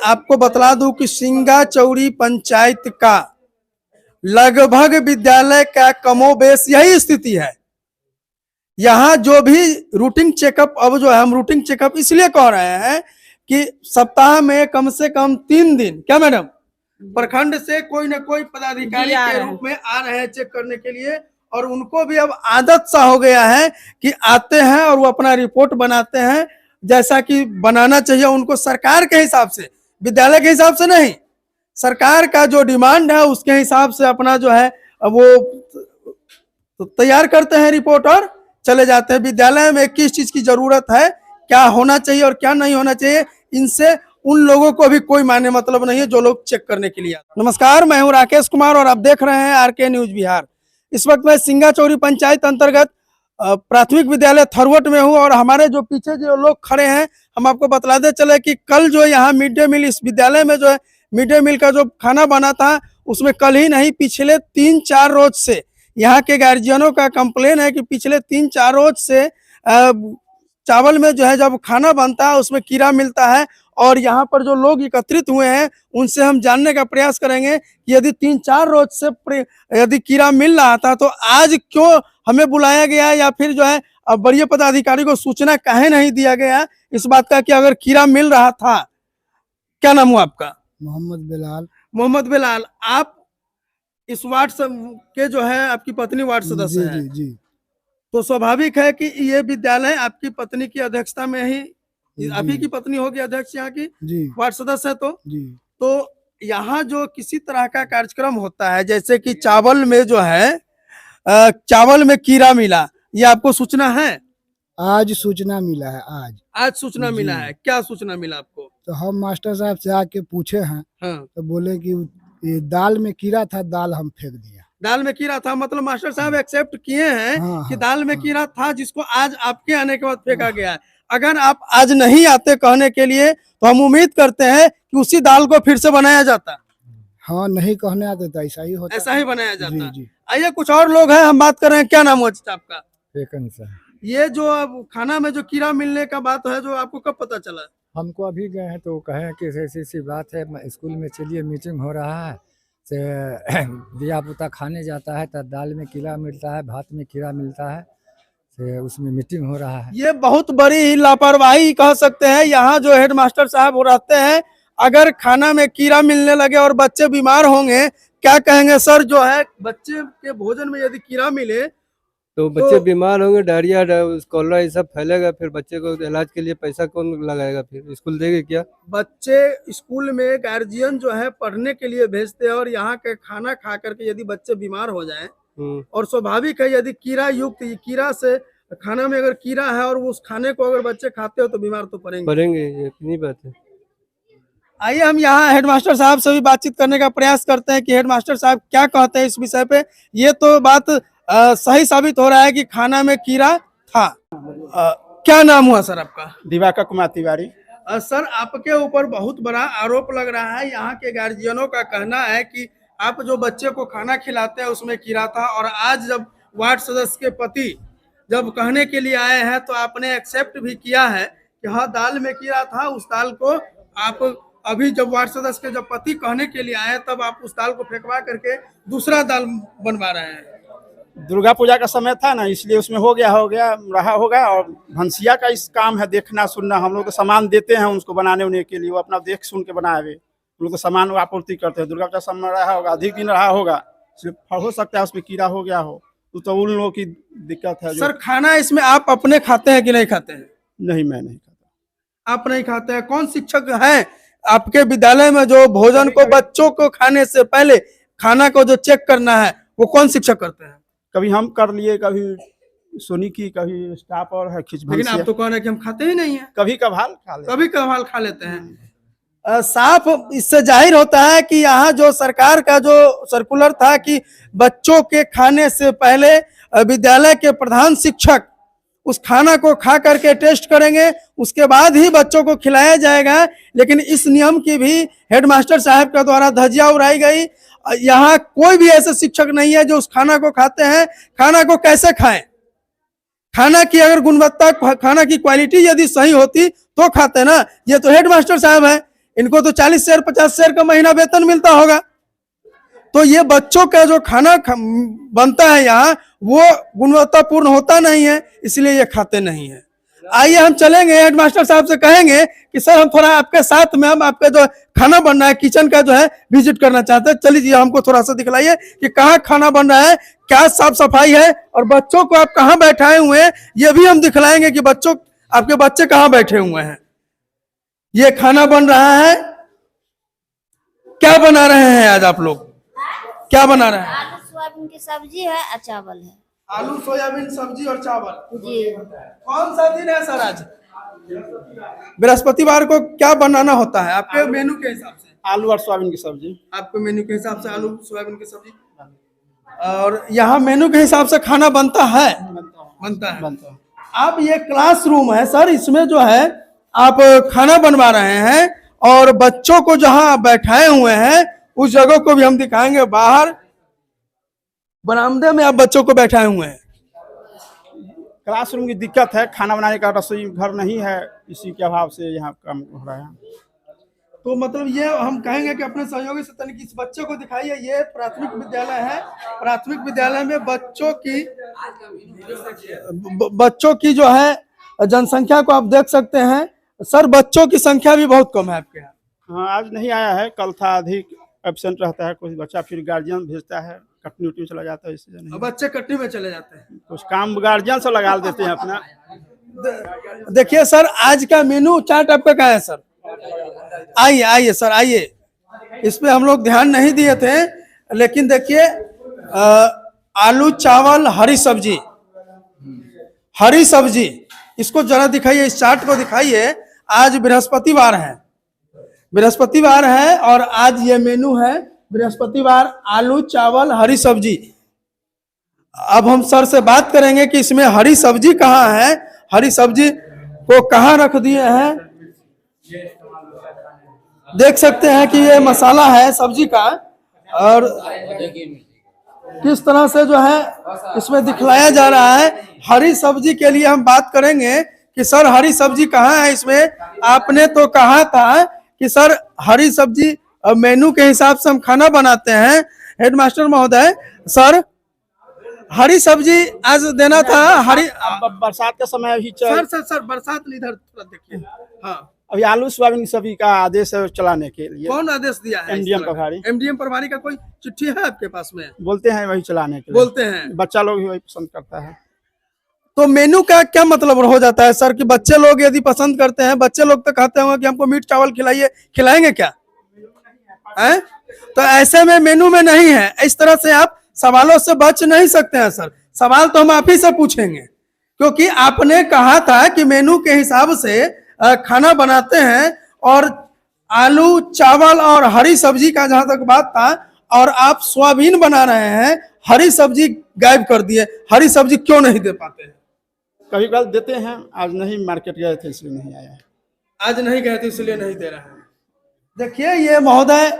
आपको बतला दूं कि सिंगाचौरी पंचायत का लगभग विद्यालय का कमोबेश यही स्थिति है। यहाँ जो भी रूटीन चेकअप, अब जो है हम रूटीन चेकअप इसलिए कह रहे हैं कि सप्ताह में कम से कम 3 दिन, क्या मैडम, प्रखंड से कोई ना कोई पदाधिकारी के रूप में आ रहे हैं चेक करने के लिए, और उनको भी अब आदत सा हो गया है कि आते हैं और वो अपना रिपोर्ट बनाते हैं जैसा कि बनाना चाहिए उनको, सरकार के हिसाब से, विद्यालय के हिसाब से नहीं, सरकार का जो डिमांड है उसके हिसाब से अपना जो है वो तैयार करते हैं रिपोर्ट और चले जाते हैं। विद्यालय में किस चीज की जरूरत है, क्या होना चाहिए और क्या नहीं होना चाहिए, इनसे उन लोगों को भी कोई माने मतलब नहीं है जो लोग चेक करने के लिए। नमस्कार, मैं हूं राकेश कुमार और आप देख रहे हैं आरके न्यूज बिहार। इस वक्त मैं सिंगाचौरी पंचायत अंतर्गत प्राथमिक विद्यालय थरवट में हूं और हमारे जो पीछे जो लोग खड़े हैं, हम आपको बतलाते चले कि कल जो यहाँ मिड डे मील, इस विद्यालय में जो है मिड डे मील का जो खाना बना था, उसमें कल ही नहीं पिछले 3-4 रोज से यहाँ के गार्जियनों का कंप्लेन है कि पिछले 3-4 रोज से चावल में जो है जब खाना बनता है उसमें कीड़ा मिलता है। और यहाँ पर जो लोग एकत्रित हुए हैं उनसे हम जानने का प्रयास करेंगे कि यदि 3-4 रोज से यदि कीड़ा मिल रहा था तो आज क्यों हमें बुलाया गया, या फिर जो है वरीय पदाधिकारी को सूचना काहे नहीं दिया गया इस बात का कि अगर कीड़ा मिल रहा था। क्या नाम हुआ आपका? मोहम्मद बिलाल। मोहम्मद बिलाल, आप इस वार्ड के जो है आपकी पत्नी वार्ड सदस्य है। जी, जी। तो स्वाभाविक है कि ये विद्यालय आपकी पत्नी की अध्यक्षता में ही, आप ही की पत्नी होगी अध्यक्ष यहाँ की, वार्ड सदस्य है। तो यहाँ जो किसी तरह का कार्यक्रम होता है, जैसे कि चावल में जो है चावल में कीड़ा मिला, ये आपको सूचना है? आज सूचना मिला है। आज सूचना मिला है। क्या सूचना मिला आपको? तो हम मास्टर साहब से आके पूछे हैं। हाँ। तो बोले कि ये दाल में कीड़ा था, दाल हम फेंक दिया। दाल में कीड़ा था, मतलब मास्टर साहब एक्सेप्ट किए हैं कि दाल में कीड़ा था, जिसको आज आपके आने के बाद फेंका गया है। अगर आप आज नहीं आते कहने के लिए तो हम उम्मीद करते हैं कि उसी दाल को फिर से बनाया जाता। हाँ, नहीं कहने आते तो ऐसा ही होता, ऐसा ही बनाया जाता। जी। आइए कुछ और लोग हैं, हम बात कर रहे हैं। क्या नाम हुआ आपका? ये जो अब खाना में जो कीड़ा मिलने का बात है, जो आपको कब पता चला? हमको अभी गए हैं तो कहे कि ऐसी सी बात है, स्कूल में चलिए मीटिंग हो रहा है, से दिया पुता खाने जाता है तो दाल में कीड़ा मिलता है, भात में कीड़ा मिलता है, से उसमें मीटिंग हो रहा है। ये बहुत बड़ी लापरवाही कह सकते हैं। यहाँ जो हेडमास्टर साहब रहते हैं, अगर खाना में कीड़ा मिलने लगे और बच्चे बीमार होंगे, क्या कहेंगे सर? जो है बच्चे के भोजन में यदि कीड़ा मिले तो बच्चे बीमार होंगे, डायरिया, कॉलरा ये सब फैलेगा, फिर बच्चे को इलाज के लिए पैसा कौन लगाएगा? फिर स्कूल देंगे क्या? बच्चे स्कूल में गार्जियन जो है पढ़ने के लिए भेजते हैं और यहाँ के खाना खा करके यदि बच्चे बीमार हो जाएं, और स्वाभाविक है यदि कीड़ा युक्त, कीड़ा से खाना में अगर कीड़ा है और उस खाने को अगर बच्चे खाते हो तो बीमार तो पड़ेंगे, इतनी बात है। आइए हम यहाँ हेडमास्टर साहब से भी बातचीत करने का प्रयास करते हैं कि हेडमास्टर साहब क्या कहते हैं इस विषय पे। ये तो बात सही साबित हो रहा है कि खाना में कीड़ा था। क्या नाम हुआ सर आपका? दिवाकर कुमार तिवारी। सर, आपके ऊपर बहुत बड़ा आरोप लग रहा है। यहाँ के गार्जियनों का कहना है कि आप जो बच्चे को खाना खिलाते हैं उसमें कीड़ा था, और आज जब वार्ड सदस्य के पति जब कहने के लिए आए हैं तो आपने एक्सेप्ट भी किया है कि हाँ दाल में कीड़ा था। उस दाल को आप अभी जब वार्ड सदस्य के जब पति कहने के लिए आए तब आप उस दाल को फेंकवा करके दूसरा दाल बनवा रहे हैं। दुर्गा पूजा का समय था ना, इसलिए उसमें हो गया रहा होगा। और भंसिया का इस काम है देखना सुनना। हम लोग तो सामान देते हैं उनको बनाने उन्हें के लिए, वो अपना देख सुन के बनाए हुए हम लोग तो सामान आपूर्ति करते हैं। दुर्गा पूजा समय रहा होगा, अधिक दिन रहा होगा, हो सकता है उसमें कीड़ा हो गया हो, तो उन लोगों की दिक्कत है। सर, खाना इसमें आप अपने खाते हैं कि नहीं खाते हैं? नहीं, मैं नहीं खाता। आप नहीं खाते हैं? कौन शिक्षक हैं आपके विद्यालय में जो भोजन को बच्चों को खाने से पहले खाना को जो चेक करना है वो कौन शिक्षक करते हैं? कभी हम कर लिए, कभी सोनी की, कभी स्टाफ और है खिंच। लेकिन आप तो कह रहे हैं कि हम खाते ही नहीं है। कभी कभार खा लेते हैं। साफ इससे जाहिर होता है कि यहाँ जो सरकार का जो सर्कुलर था कि बच्चों के खाने से पहले विद्यालय के प्रधान शिक्षक उस खाना को खा करके टेस्ट करेंगे, उसके बाद ही बच्चों को खिलाया जाएगा। लेकिन इस नियम की भी हेडमास्टर साहब के द्वारा धज्जियां उड़ाई गई। यहाँ कोई भी ऐसे शिक्षक नहीं है जो उस खाना को खाते हैं। खाना को कैसे खाएं? खाना की अगर गुणवत्ता, खाना की क्वालिटी यदि सही होती तो खाते ना। ये तो हेडमास्टर साहब है, इनको तो 40 शेर 50 शेर का महीना वेतन मिलता होगा। तो ये बच्चों का जो खाना बनता है यहाँ वो गुणवत्तापूर्ण होता नहीं है, इसलिए ये खाते नहीं है। आइए हम चलेंगे हेडमास्टर साहब से, कहेंगे कि सर हम थोड़ा आपके साथ में हम आपका जो खाना बन रहा है किचन का जो है विजिट करना चाहते हैं। चलिए हमको थोड़ा सा दिखलाइए कि कहाँ खाना बन रहा है, क्या साफ सफाई है, और बच्चों को आप कहाँ बैठाए हुए हैं ये भी हम दिखलाएंगे कि बच्चों आपके बच्चे कहाँ बैठे हुए हैं। ये खाना बन रहा है, क्या बना रहे हैं आज आप लोग, क्या बना रहे हैं? आलू सोयाबीन की सब्जी है और चावल है आलू सोयाबीन सब्जी और चावल। जी। कौन सा दिन है सर आज? बृहस्पतिवार को क्या बनाना होता है आपके मेनू के हिसाब से? आलू और सोयाबीन की सब्जी। आपके मेनू के हिसाब से आलू सोयाबीन की सब्जी, और यहाँ मेनू के हिसाब से खाना बनता है। बनता है। आप ये क्लासरूम है सर, इसमें जो है आप खाना बनवा रहे हैं और बच्चों को जहाँ आप बैठाए हुए हैं उस जगह को भी हम दिखाएंगे। बाहर बरामदे में आप बच्चों को बैठाए हुए हैं। क्लासरूम की दिक्कत है, खाना बनाने का रसोई घर नहीं है, इसी के अभाव से यहाँ काम हो रहा है। तो मतलब ये हम कहेंगे कि अपने सहयोगी से तनिक इस बच्चे को दिखाइए। ये प्राथमिक विद्यालय है, प्राथमिक विद्यालय में बच्चों की जो है जनसंख्या को आप देख सकते हैं। सर बच्चों की संख्या भी बहुत कम है आपके यहाँ। हाँ, आज नहीं आया है, कल था, अधिक एब्सेंट रहता है कोई बच्चा, फिर गार्जियन भेजता है, कटनी उटनी चला जाता है, इसलिए नहीं। बच्चे कटनी में चले जाते हैं, कुछ काम गार्जियन से लगा देते हैं अपना। देखिए सर आज का मेनू चार्ट आपका क्या है सर? आइए सर आइए, इस पे हम लोग ध्यान नहीं दिए थे, लेकिन देखिए आलू चावल हरी सब्जी, इसको जरा दिखाइए, इस चार्ट को दिखाइए। आज बृहस्पतिवार है और आज ये मेनू है बृहस्पतिवार, आलू चावल हरी सब्जी। अब हम सर से बात करेंगे कि इसमें हरी सब्जी कहाँ है, हरी सब्जी को कहाँ रख दिए हैं। देख सकते हैं कि ये मसाला है सब्जी का, और किस तरह से जो है इसमें दिखलाया जा रहा है। हरी सब्जी के लिए हम बात करेंगे कि सर हरी सब्जी कहाँ है इसमें। आपने तो कहा था कि सर हरी सब्जी मेनू के हिसाब से हम खाना बनाते हैं। हेडमास्टर महोदय, सर हरी सब्जी आज देना था। हरी बरसात का समय भी सर बरसात नहीं, इधर थोड़ा देखिए। हाँ, अभी आलू सोयाबीन की सब्जी का आदेश है चलाने के लिए। कौन आदेश दिया है? एमडीएम प्रभारी। एमडीएम प्रभारी का कोई चिट्ठी है आपके पास में? बोलते हैं वही चलाने के लिए, बोलते हैं, बच्चा लोग भी वही पसंद करता है। तो मेनू का क्या मतलब हो जाता है सर कि बच्चे लोग यदि पसंद करते हैं, बच्चे लोग तो कहते होंगे कि हमको मीट चावल खिलाइए, खिलाएंगे क्या है? तो ऐसे में मेनू में नहीं है। इस तरह से आप सवालों से बच नहीं सकते हैं सर। सवाल तो हम आप ही से पूछेंगे, क्योंकि आपने कहा था कि मेनू के हिसाब से खाना बनाते हैं, और आलू चावल और हरी सब्जी का जहां तक बात था, और आप सोयाबीन बना रहे हैं, हरी सब्जी गायब कर दिए। हरी सब्जी क्यों नहीं दे पाते हैं? कभी कभी देते हैं, आज नहीं, मार्केट गए थे इसलिए नहीं आया है। आज नहीं गए थे इसलिए नहीं दे रहे हैं। देखिए ये महोदय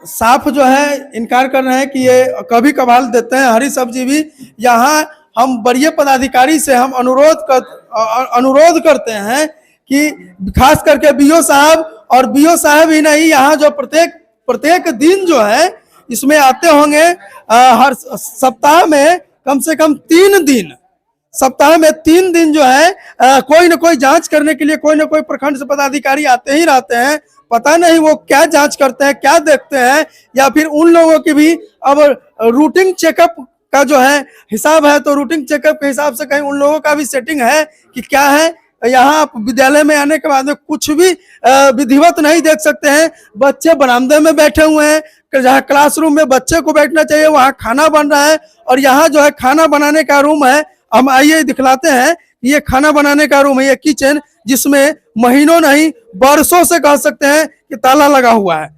साफ जो है इनकार कर रहे हैं कि ये कभी कभार देते हैं हरी सब्जी भी। यहाँ हम वरीय पदाधिकारी से हम अनुरोध करते हैं कि खास करके बीओ साहब, और बीओ साहब ही नहीं, यहाँ जो प्रत्येक दिन जो है इसमें आते होंगे, हर सप्ताह में कम से कम 3 दिन, सप्ताह में 3 दिन जो है कोई ना कोई जांच करने के लिए कोई ना कोई प्रखंड से पदाधिकारी आते ही रहते हैं। पता नहीं वो क्या जांच करते हैं, क्या देखते हैं, या फिर उन लोगों की भी अब रूटीन चेकअप का जो है हिसाब है, तो रूटीन चेकअप के हिसाब से कहीं उन लोगों का भी सेटिंग है कि क्या है। यहाँ आप विद्यालय में आने के बाद में कुछ भी विधिवत नहीं देख सकते हैं। बच्चे बरामदे में बैठे हुए हैं, जहाँ क्लासरूम में बच्चे को बैठना चाहिए वहाँ खाना बन रहा है, और यहाँ जो है खाना बनाने का रूम है। हम आइए दिखलाते हैं, ये खाना बनाने का रूम है, ये किचन, जिसमें महीनों नहीं बरसों से कह सकते हैं कि ताला लगा हुआ है।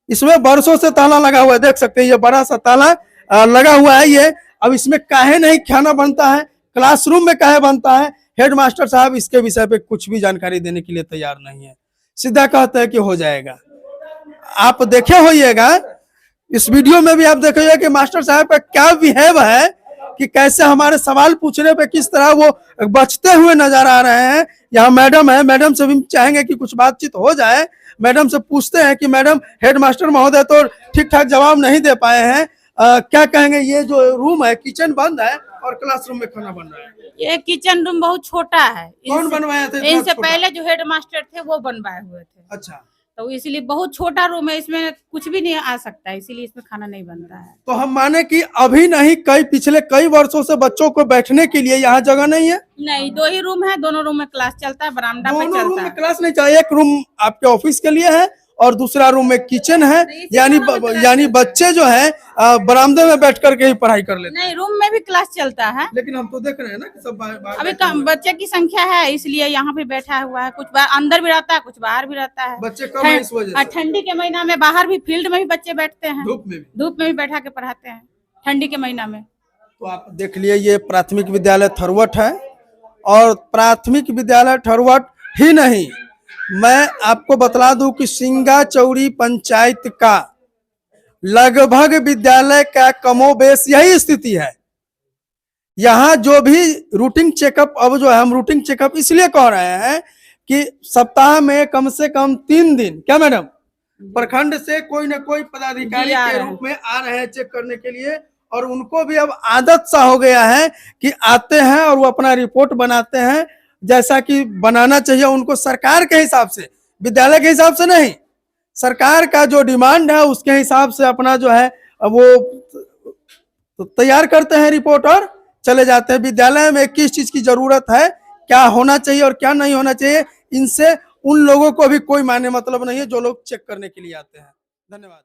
इसमें बरसों से ताला लगा हुआ है, देख सकते हैं ये बड़ा सा ताला लगा हुआ है। ये अब इसमें काहे नहीं खाना बनता है, क्लासरूम में काहे बनता है? हेडमास्टर साहब इसके विषय पे कुछ भी जानकारी देने के लिए तैयार नहीं है, सीधा कहते हैं कि हो जाएगा। आप देखे होइएगा, इस वीडियो में भी आप देखेंगे कि मास्टर साहब का क्या बिहेव है कि कैसे हमारे सवाल पूछने पे किस तरह वो बचते हुए नजर आ रहे हैं। यहाँ मैडम है, मैडम से भी चाहेंगे कि कुछ बातचीत हो जाए। मैडम से पूछते हैं कि मैडम, हेडमास्टर महोदय तो ठीक ठाक जवाब नहीं दे पाए हैं, क्या कहेंगे? ये जो रूम है, किचन बंद है और क्लासरूम में खाना बन रहा है। ये किचन रूम बहुत छोटा है। कौन बनवाया था? इनसे पहले जो हेडमास्टर थे वो बनवाए हुए थे। अच्छा, तो इसलिए बहुत छोटा रूम है, इसमें कुछ भी नहीं आ सकता है, इसीलिए इसमें खाना नहीं बनता है। तो हम माने कि अभी नहीं, पिछले कई वर्षों से बच्चों को बैठने के लिए यहाँ जगह नहीं है। नहीं, 2 ही रूम है, दोनों रूम में क्लास चलता है, बरामदा पे दोनों रूम चलता में है। क्लास नहीं चाहिए, एक रूम आपके ऑफिस के लिए है और दूसरा रूम में किचन है। यानी बच्चे जो है बरामदे में बैठ करके ही पढ़ाई कर लेते हैं। नहीं, रूम में भी क्लास चलता है। लेकिन हम तो देख रहे हैं ना कि सब बाहर अभी बैठे हुए हैं। बच्चे की संख्या है, इसलिए यहाँ पे बैठा हुआ है। कुछ अंदर भी रहता है, कुछ बाहर भी रहता है। बच्चे कम है इस वजह से। ठंडी के महीना में बाहर भी, फील्ड में भी बच्चे बैठते हैं, धूप में भी बैठा के पढ़ाते हैं ठंडी के महीना में। तो आप देख लिए, ये प्राथमिक विद्यालय थरवट है और प्राथमिक विद्यालय थरवट ही नहीं, मैं आपको बतला दूं कि सिंगा चौड़ी पंचायत का लगभग विद्यालय का कमोबेश यही स्थिति है। यहाँ जो भी रूटीन चेकअप, अब जो है हम रूटीन चेकअप इसलिए कह रहे हैं कि सप्ताह में कम से कम 3 दिन, क्या मैडम, प्रखंड से कोई न कोई पदाधिकारी के रूप में आ रहे हैं चेक करने के लिए। और उनको भी अब आदत सा हो गया है कि आते हैं और वो अपना रिपोर्ट बनाते हैं जैसा कि बनाना चाहिए उनको, सरकार के हिसाब से, विद्यालय के हिसाब से नहीं। सरकार का जो डिमांड है उसके हिसाब से अपना जो है वो तैयार करते हैं रिपोर्ट और चले जाते हैं। विद्यालय में किस चीज की जरूरत है, क्या होना चाहिए और क्या नहीं होना चाहिए, इनसे उन लोगों को भी कोई माने मतलब नहीं है जो लोग चेक करने के लिए आते हैं। धन्यवाद।